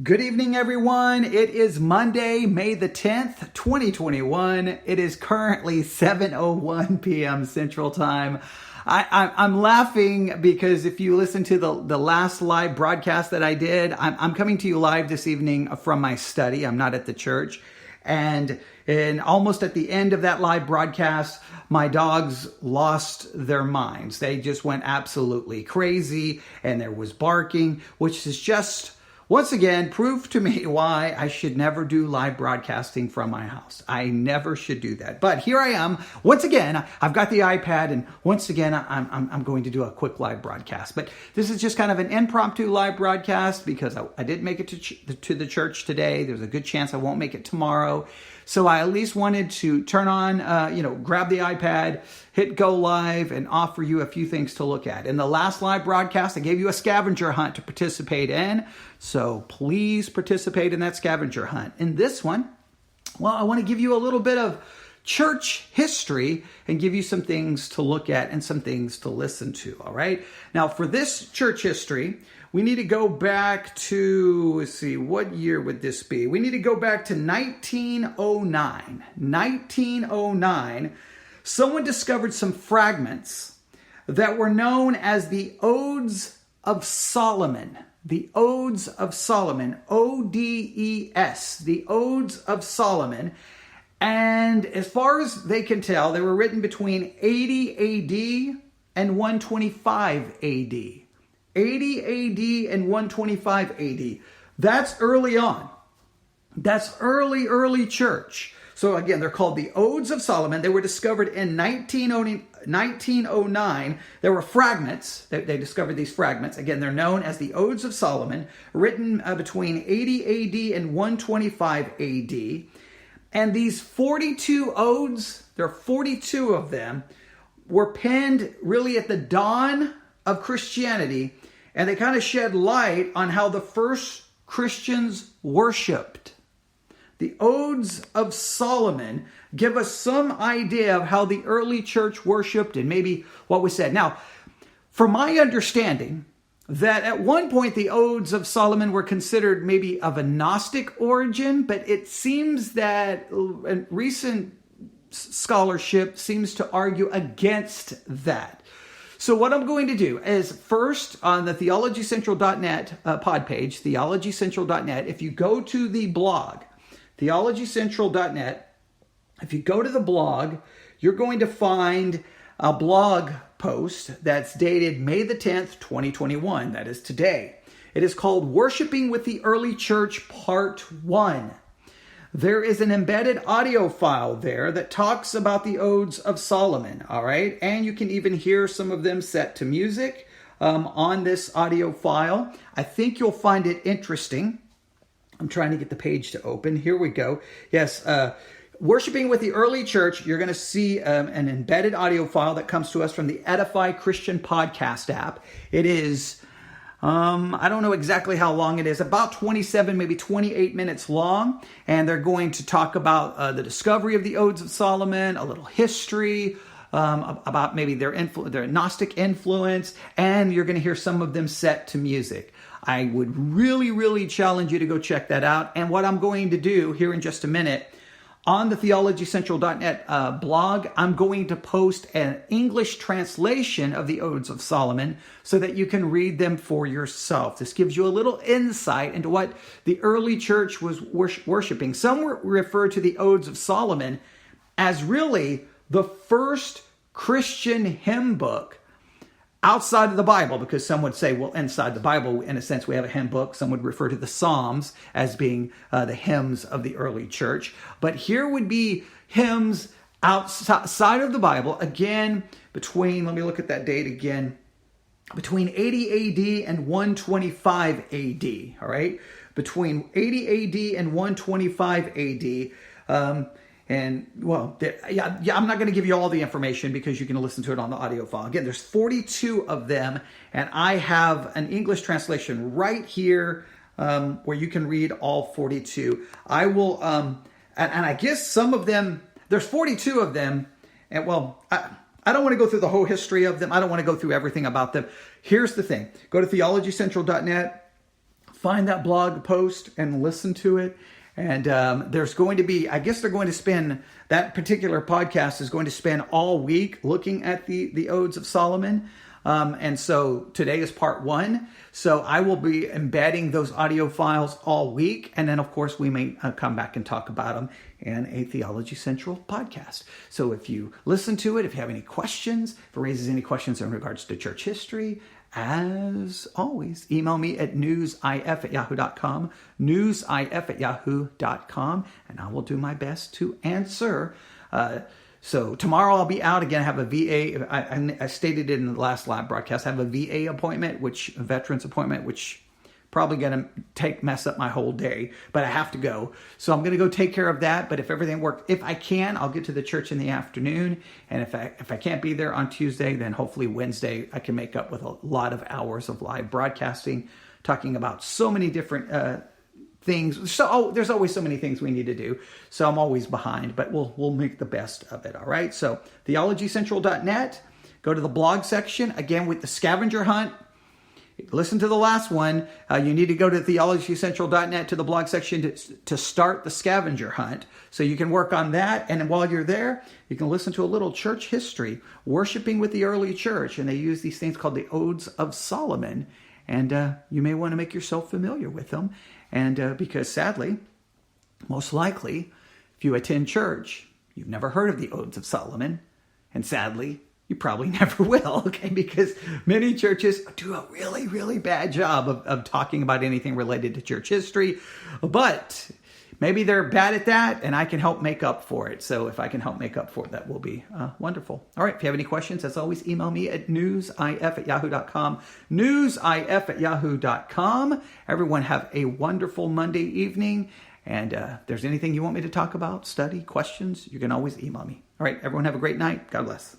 Good evening, everyone. It is Monday, May the 10th, 2021. It is currently 7:01 p.m. Central Time. I'm laughing because if you listen to the last live broadcast that I did, I'm coming to you live this evening from my study. I'm not at the church. And almost at the end of that live broadcast, my dogs lost their minds. They just went absolutely crazy, and there was barking, which is just, once again, proof to me why I should never do live broadcasting from my house. I never should do that. But here I am. Once again, I've got the iPad, and once again, I'm going to do a quick live broadcast. But this is just kind of an impromptu live broadcast because I didn't make it to the church today. There's a good chance I won't make it tomorrow. So I at least wanted to turn on, grab the iPad, hit go live, and offer you a few things to look at. In the last live broadcast, I gave you a scavenger hunt to participate in. So please participate in that scavenger hunt. In this one, well, I want to give you a little bit of church history and give you some things to look at and some things to listen to, all right? Now, for this church history, we need to go back to, let's see, what year would this be? We need to go back to 1909. 1909, someone discovered some fragments that were known as the Odes of Solomon. The Odes of Solomon, O-D-E-S, the Odes of Solomon. And as far as they can tell, they were written between 80 A.D. and 125 A.D. 80 A.D. and 125 A.D. That's early on. That's early church. So again, they're called the Odes of Solomon. They were discovered in 1909. There were fragments. They discovered these fragments. Again, they're known as the Odes of Solomon, written between 80 A.D. and 125 A.D. And these 42 odes, there are 42 of them, were penned really at the dawn of Christianity, and they kind of shed light on how the first Christians worshiped. The Odes of Solomon give us some idea of how the early church worshiped and maybe what was said. Now, from my understanding, that at one point the Odes of Solomon were considered maybe of a Gnostic origin, but it seems that recent scholarship seems to argue against that. So what I'm going to do is first on the theologycentral.net pod page, theologycentral.net, if you go to the blog, theologycentral.net, if you go to the blog, you're going to find a blog post that's dated May the 10th, 2021. That is today. It is called Worshiping with the Early Church Part 1. There is an embedded audio file there that talks about the Odes of Solomon, all right? And you can even hear some of them set to music on this audio file. I think you'll find it interesting. I'm trying to get the page to open. Here we go. Yes, Worshiping with the Early Church, you're going to see an embedded audio file that comes to us from the Edify Christian Podcast app. It is, I don't know exactly how long it is, about 27, maybe 28 minutes long. And they're going to talk about the discovery of the Odes of Solomon, a little history, about maybe their Gnostic influence, and you're going to hear some of them set to music. I would really challenge you to go check that out. And what I'm going to do here in just a minute, on the theologycentral.net blog, I'm going to post an English translation of the Odes of Solomon so that you can read them for yourself. This gives you a little insight into what the early church was worshiping. Some refer to the Odes of Solomon as really the first Christian hymn book outside of the Bible, because some would say, well, inside the Bible, in a sense, we have a hymn book. Some would refer to the Psalms as being the hymns of the early church. But here would be hymns outside of the Bible, again, between, let me look at that date again, between 80 A.D. and 125 A.D., all right? Between 80 A.D. and 125 A.D., And, well, I'm not going to give you all the information because you can listen to it on the audio file. Again, there's 42 of them, and I have an English translation right here where you can read all 42. I will, and I guess some of them, there's 42 of them, and, well, I don't want to go through the whole history of them. I don't want to go through everything about them. Here's the thing. Go to theologycentral.net. find that blog post and listen to it. And there's going to be, I guess they're going to spend, that particular podcast is going to spend all week looking at the Odes of Solomon. And so today is part 1. So I will be embedding those audio files all week. And then, of course, we may come back and talk about them in a Theology Central podcast. So if you listen to it, if you have any questions, if it raises any questions in regards to church history, as always, email me at newsif@yahoo.com, newsif@yahoo.com, and I will do my best to answer. So tomorrow I'll be out again. I have a VA. I stated it in the last live broadcast. I have a VA appointment, a veterans appointment, which probably going to mess up my whole day, but I have to go. So I'm going to go take care of that. But if everything works, if I can, I'll get to the church in the afternoon. And if I can't be there on Tuesday, then hopefully Wednesday I can make up with a lot of hours of live broadcasting, talking about so many different things. So there's always so many things we need to do. So I'm always behind, but we'll make the best of it. All right. So theologycentral.net, go to the blog section again with the scavenger hunt. Listen to the last one. You need to go to theologycentral.net to the blog section to start the scavenger hunt. So you can work on that. And while you're there, you can listen to a little church history, worshiping with the early church. And they use these things called the Odes of Solomon. And you may want to make yourself familiar with them. And because sadly, most likely, if you attend church, you've never heard of the Odes of Solomon. And sadly, you probably never will, okay? Because many churches do a really, really bad job of talking about anything related to church history. But maybe they're bad at that, and I can help make up for it. So if I can help make up for it, that will be wonderful. All right, if you have any questions, as always, email me at newsif@yahoo.com, newsif@yahoo.com. Everyone have a wonderful Monday evening. And if there's anything you want me to talk about, study, questions, you can always email me. All right, everyone have a great night. God bless.